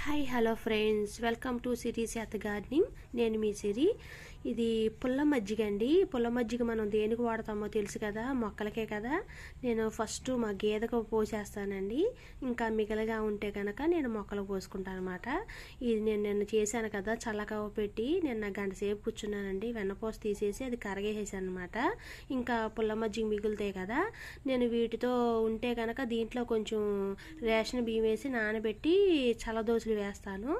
Hi hello friends, welcome to Siri Sata gardening. నేను మీ సిరి. ఇది పుల్ల మజ్జిగ అండి. పుల్ల మజ్జిగ మనం దేనికి వాడతామో తెలుసు కదా, మొక్కలకే కదా. నేను ఫస్ట్ మా గేదెకు పోసేస్తానండి. ఇంకా మిగలగా ఉంటే కనుక నేను మొక్కలకు పోసుకుంటాను అనమాట. ఇది నేను నిన్న చేశాను కదా, చల్లకవ పెట్టి నిన్న గంట సేపు కూర్చున్నానండి. వెన్నపోస తీసేసి అది కరగేసాను అనమాట. ఇంకా పుల్ల మజ్జిగ మిగులుతాయి కదా, నేను వీటితో ఉంటే కనుక దీంట్లో కొంచెం రేషన్ బియ్యం వేసి నానబెట్టి చల్లదోసులు వేస్తాను.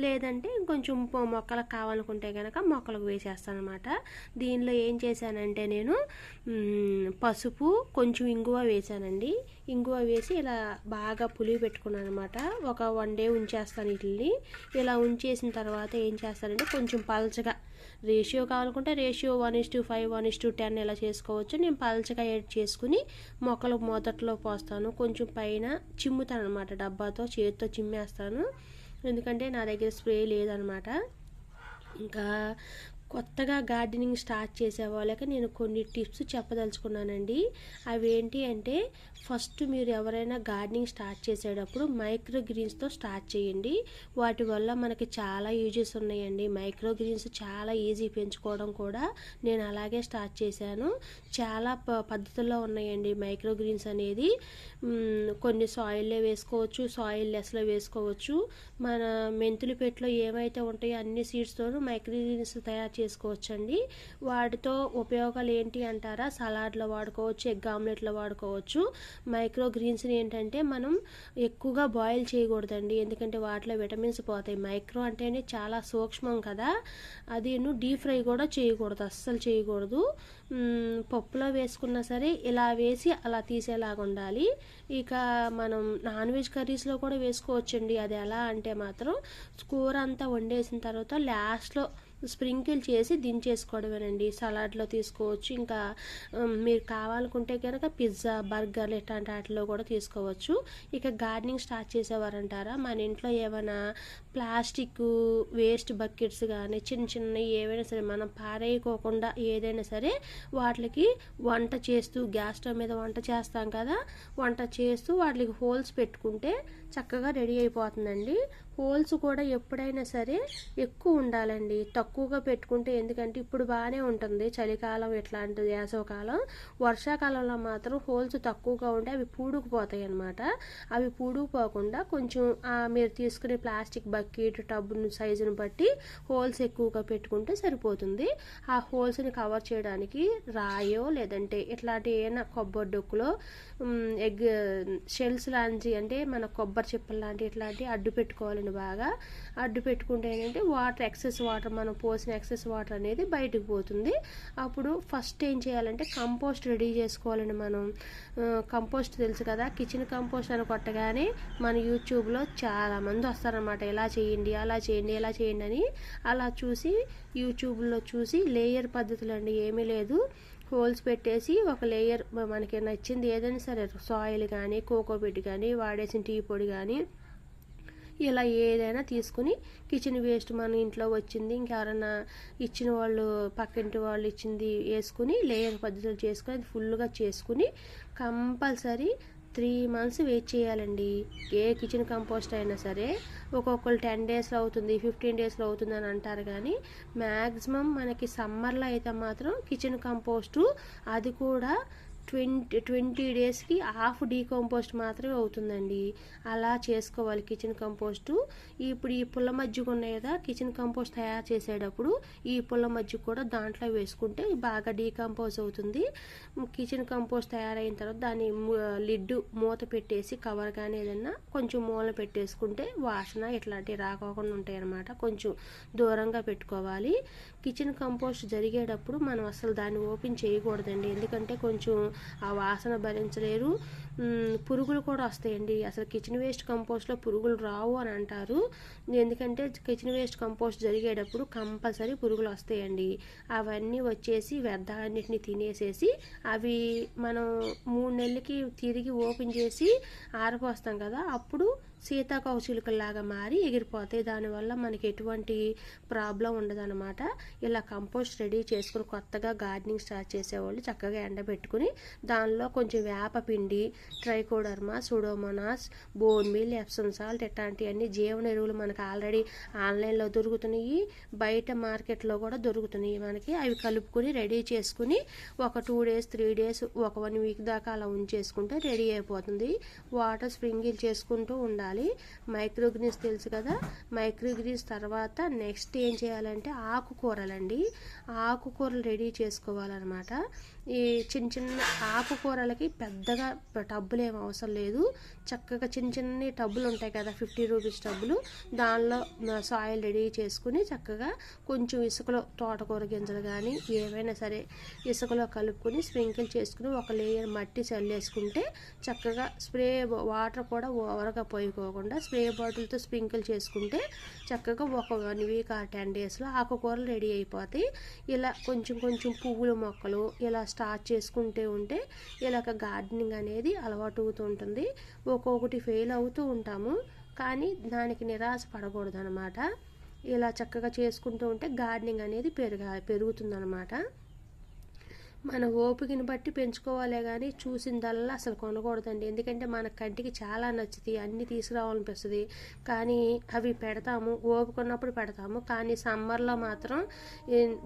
లేదంటే కొంచెం మొక్కలకు కావాలనుకుంటే కనుక మొక్కలకు వేసేస్తాను అనమాట. దీనిలో ఏం చేశానంటే నేను పసుపు కొంచెం ఇంగువ వేసానండి. ఇంగువ వేసి ఇలా బాగా పులివి పెట్టుకున్నాను అనమాట. ఒక 1 డే ఉంచేస్తాను వీటిని. ఇలా ఉంచేసిన తర్వాత ఏం చేస్తానంటే కొంచెం పల్చగా, రేషియో కావాలనుకుంటే రేషియో 1:5 1:10 ఇలా చేసుకోవచ్చు. నేను పల్చగా యాడ్ చేసుకుని మొక్కలు మొదట్లో పోస్తాను. కొంచెం పైన చిమ్ముతాను అనమాట, డబ్బాతో చేతితో చిమ్మేస్తాను. ఎందుకంటే నా దగ్గర స్ప్రే లేదనమాట. ఇంకా కొత్తగా గార్డెనింగ్ స్టార్ట్ చేసే వాళ్ళకి నేను కొన్ని టిప్స్ చెప్పదలుచుకున్నానండి. అవి ఏంటి అంటే, ఫస్ట్ మీరు ఎవరైనా గార్డెనింగ్ స్టార్ట్ చేసేటప్పుడు మైక్రో గ్రీన్స్తో స్టార్ట్ చేయండి. వాటి వల్ల మనకి చాలా యూజెస్ ఉన్నాయండి. మైక్రో గ్రీన్స్ చాలా ఈజీ పెంచుకోవడం కూడా. నేను అలాగే స్టార్ట్ చేశాను. చాలా పద్ధతుల్లో ఉన్నాయండి మైక్రో గ్రీన్స్ అనేది. కొన్ని సాయిల్లో వేసుకోవచ్చు, సాయిల్ లెస్లో వేసుకోవచ్చు. మన మెంతులు పెట్టులో ఏమైతే ఉంటాయో అన్ని సీడ్స్తోనూ మైక్రో గ్రీన్స్ తయారు చేసుకోవచ్చండి. వాటితో ఉపయోగాలు ఏంటి అంటారా, సలాడ్లో వాడుకోవచ్చు, ఎగ్ ఆమ్లెట్లో వాడుకోవచ్చు. మైక్రో గ్రీన్స్ని ఏంటంటే మనం ఎక్కువగా బాయిల్ చేయకూడదండి, ఎందుకంటే వాటిలో విటమిన్స్ పోతాయి. మైక్రో అంటేనే చాలా సూక్ష్మం కదా, అది డీప్ ఫ్రై కూడా చేయకూడదు, అస్సలు చేయకూడదు. పప్పులో వేసుకున్నా సరే ఇలా వేసి అలా తీసేలాగా ఉండాలి. ఇక మనం నాన్ వెజ్ కర్రీస్లో కూడా వేసుకోవచ్చండి. అది ఎలా అంటే మాత్రం కూర అంతా వండేసిన తర్వాత లాస్ట్లో స్ప్రింకిల్ చేసి దించేసుకోవడమేనండి. సలాడ్లో తీసుకోవచ్చు. ఇంకా మీరు కావాలనుకుంటే కనుక పిజ్జా, బర్గర్లు ఇట్లాంటి వాటిలో కూడా తీసుకోవచ్చు. ఇక గార్డెనింగ్ స్టార్ట్ చేసేవారంటారా, మన ఇంట్లో ఏమైనా ప్లాస్టిక్ వేస్ట్ బకెట్స్ కానీ చిన్న చిన్నవి ఏవైనా సరే మనం పారేయకోకుండా ఏదైనా సరే వాటికి వంట చేస్తూ, గ్యాస్ స్టవ్ మీద వంట చేస్తాం కదా, వంట చేస్తూ వాటికి హోల్స్ పెట్టుకుంటే చక్కగా రెడీ అయిపోతుందండి. హోల్స్ కూడా ఎప్పుడైనా సరే ఎక్కువ ఉండాలండి, తక్కువగా పెట్టుకుంటే, ఎందుకంటే ఇప్పుడు బాగానే ఉంటుంది చలికాలం ఇట్లాంటి వేసవకాలం. వర్షాకాలంలో మాత్రం హోల్స్ తక్కువగా ఉంటే అవి పూడుకుపోతాయి అన్నమాట. అవి పూడుకుపోకుండా కొంచెం మీరు తీసుకునే ప్లాస్టిక్ బకెట్ టబ్బును సైజును బట్టి హోల్స్ ఎక్కువగా పెట్టుకుంటే సరిపోతుంది. ఆ హోల్స్ని కవర్ చేయడానికి రాయో లేదంటే ఇట్లాంటి ఏమైనా కొబ్బరి డొక్కులో ఎగ్ షెల్స్ లాంటి, అంటే మన కొబ్బరి చిప్పలు లాంటి ఇట్లాంటి అడ్డు పెట్టుకోవాలండి. బాగా అడ్డు పెట్టుకుంటే ఏంటంటే వాటర్, ఎక్సెస్ వాటర్, మనం పోసిన ఎక్సెస్ వాటర్ అనేది బయటకు పోతుంది. అప్పుడు ఫస్ట్ ఏం చేయాలంటే కంపోస్ట్ రెడీ చేసుకోవాలండి. మనం కంపోస్ట్ తెలుసు కదా, కిచెన్ కంపోస్ట్ అని కొట్టగానే మన యూట్యూబ్లో చాలామంది వస్తారనమాట, ఇలా చేయండి అలా చేయండి ఇలా చేయండి అని. అలా చూసి యూట్యూబ్లో చూసి లేయర్ పద్ధతులు అండి, ఏమీ లేదు, హోల్స్ పెట్టేసి ఒక లేయర్ మనకి నచ్చింది ఏదైనా సరే, సాయిల్ కానీ కోకోపీట్ కానీ వాడేసిన టీ పొడి కానీ ఇలా ఏదైనా తీసుకుని, కిచెన్ వేస్ట్ మన ఇంట్లో వచ్చింది ఇంకెవరైనా ఇచ్చిన వాళ్ళు, పక్కింటి వాళ్ళు ఇచ్చింది వేసుకుని లేయర్ పద్ధతులు చేసుకుని అది ఫుల్గా చేసుకుని కంపల్సరీ 3 months వెయిట్ చేయాలండి. ఏ కిచెన్ కంపోస్ట్ అయినా సరే. ఒక్కొక్కరు 10 డేస్లో అవుతుంది, 15 డేస్లో అవుతుంది అని అంటారు, కానీ మ్యాక్సిమం మనకి సమ్మర్లో అయితే మాత్రం కిచెన్ కంపోస్టు అది కూడా 20 డేస్కి హాఫ్ డీకంపోస్ట్ మాత్రమే అవుతుందండి. అలా చేసుకోవాలి కిచెన్ కంపోస్టు. ఇప్పుడు ఈ పుల్ల మజ్జిగ ఉన్నాయి కదా, కిచెన్ కంపోస్ట్ తయారు చేసేటప్పుడు ఈ పుల్ల మజ్జిగ కూడా దాంట్లో వేసుకుంటే బాగా డీకంపోజ్ అవుతుంది. కిచెన్ కంపోస్ట్ తయారైన తర్వాత దాన్ని లిడ్ మూత పెట్టేసి కవర్ కానీ ఏదన్నా కొంచెం మూల పెట్టేసుకుంటే వాసన ఇట్లాంటివి రాకోకుండా ఉంటాయి అన్నమాట. కొంచెం దూరంగా పెట్టుకోవాలి. కిచెన్ కంపోస్ట్ జరిగేటప్పుడు మనం అసలు దాన్ని ఓపెన్ చేయకూడదండి, ఎందుకంటే కొంచెం ఆ వాసన భరించలేరు. పురుగులు కూడా వస్తాయండి. అసలు కిచెన్ వేస్ట్ కంపోస్ట్లో పురుగులు రావు అని అంటారు, ఎందుకంటే కిచెన్ వేస్ట్ కంపోస్ట్ జరిగేటప్పుడు కంపల్సరీ పురుగులు వస్తాయండి. అవన్నీ వచ్చేసి వ్యర్థాలన్నింటినీ తినేసేసి అవి మనం 3 నెలలకి తిరిగి ఓపెన్ చేసి ఆరిపోస్తాం కదా, అప్పుడు సీతాకోకచిలుకల్లాగా మారి ఎగిరిపోతాయి. దానివల్ల మనకి ఎటువంటి ప్రాబ్లం ఉండదన్నమాట. ఇలా కంపోస్ట్ రెడీ చేసుకుని కొత్తగా గార్డెనింగ్ స్టార్ట్ చేసేవాళ్ళు చక్కగా ఎండబెట్టుకుని దానిలో కొంచెం వేపపిండి, trichoderma, pseudomonas, bone meal, Epsom salt ఇట్లాంటివన్నీ జీవన ఎరువులు మనకు ఆల్రెడీ ఆన్లైన్లో దొరుకుతున్నాయి, బయట మార్కెట్లో కూడా దొరుకుతున్నాయి మనకి. అవి కలుపుకొని రెడీ చేసుకుని ఒక 2 days 3 days ఒక 1 week దాకా అలా ఉంచేసుకుంటే రెడీ అయిపోతుంది. వాటర్ స్ప్రింకిల్ చేసుకుంటూ ఉండాలి. మైక్రోగ్రీన్స్ తెలుసు కదా, మైక్రోగ్రీన్స్ తర్వాత నెక్స్ట్ ఏం చేయాలంటే ఆకుకూరలండి. ఆకుకూరలు రెడీ చేసుకోవాలన్నమాట. ఈ చిన్న చిన్న ఆకుకూరలకి పెద్దగా టబ్బులు ఏం అవసరం లేదు. చక్కగా చిన్న చిన్న టబ్బులు ఉంటాయి కదా, 50 రూపీస్ టబ్బులు, దానిలో సాయిల్ రెడీ చేసుకుని చక్కగా కొంచెం ఇసుకలో తోటకూర గింజలు కానీ ఏవైనా సరే ఇసుకలో కలుపుకొని స్ప్రింకిల్ చేసుకుని ఒక లేయర్ మట్టి చల్లేసుకుంటే చక్కగా స్ప్రే వాటర్ కూడా ఓవర్గా పోయిపోకుండా స్ప్రే బాటిల్తో స్ప్రింకిల్ చేసుకుంటే చక్కగా ఒక 1 week or 10 daysలో ఆకుకూరలు రెడీ అయిపోతాయి. ఇలా కొంచెం కొంచెం పువ్వుల మొక్కలు ఇలా స్టార్ట్ చేసుకుంటూ ఉంటే ఇలాగ గార్డెనింగ్ అనేది అలవాటు అవుతూ ఉంటుంది. ఒక్కొక్కటి ఫెయిల్ అవుతూ ఉంటాము, కానీ దానికి నిరాశ పడకూడదు అనమాట. ఇలా చక్కగా చేసుకుంటూ ఉంటే గార్డెనింగ్ అనేది పెరుగుతుందన్నమాట. మన ఓపికని బట్టి పెంచుకోవాలే కానీ చూసిందల్లా అసలు కొనకూడదండి. ఎందుకంటే మన కంటికి చాలా నచ్చుతాయి, అన్నీ తీసుకురావాలనిపిస్తుంది, కానీ అవి పెడతాము, ఓపిక ఉన్నప్పుడు పెడతాము. కానీ సమ్మర్లో మాత్రం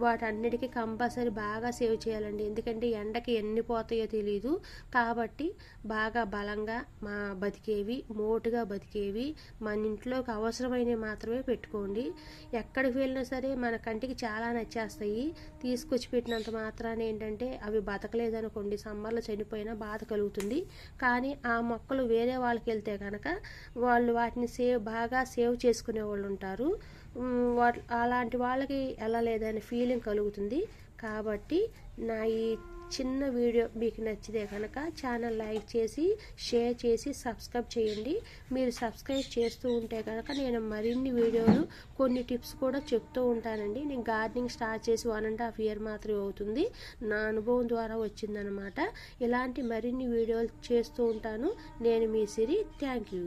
వాటన్నిటికీ కంపల్సరీ బాగా సేవ్ చేయాలండి. ఎందుకంటే ఎండకి ఎన్ని పోతాయో తెలియదు. కాబట్టి బాగా బలంగా బతికేవి, మోటుగా బతికేవి, మన ఇంట్లోకి అవసరమైనవి మాత్రమే పెట్టుకోండి. ఎక్కడికి వెళ్ళినా సరే మన కంటికి చాలా నచ్చేస్తాయి. తీసుకొచ్చి పెట్టినంత మాత్రాన ఏంటంటే అవి బతకలేదనుకోండి, సమ్మర్లో చనిపోయినా బాధ కలుగుతుంది. కానీ ఆ మొక్కలు వేరే వాళ్ళకి వెళ్తే కనుక వాళ్ళు వాటిని బాగా సేవ్ చేసుకునే వాళ్ళు ఉంటారు. అలాంటి వాళ్ళకి వెళ్ళలేదనే ఫీలింగ్ కలుగుతుంది. కాబట్టి నా ఈ చిన్న వీడియో మీకు నచ్చితే కనుక ఛానల్ లైక్ చేసి షేర్ చేసి సబ్స్క్రైబ్ చేయండి. మీరు సబ్స్క్రైబ్ చేస్తూ ఉంటే కనుక నేను మరిన్ని వీడియోలు కొన్ని టిప్స్ కూడా చెప్తూ ఉంటానండి. నేను గార్డెనింగ్ స్టార్ట్ చేసి 1.5 year మాత్రమే అవుతుంది. నా అనుభవం ద్వారా వచ్చిందనమాట. ఇలాంటి మరిన్ని వీడియోలు చేస్తూ ఉంటాను. నేను మీ సిరి. Thank you.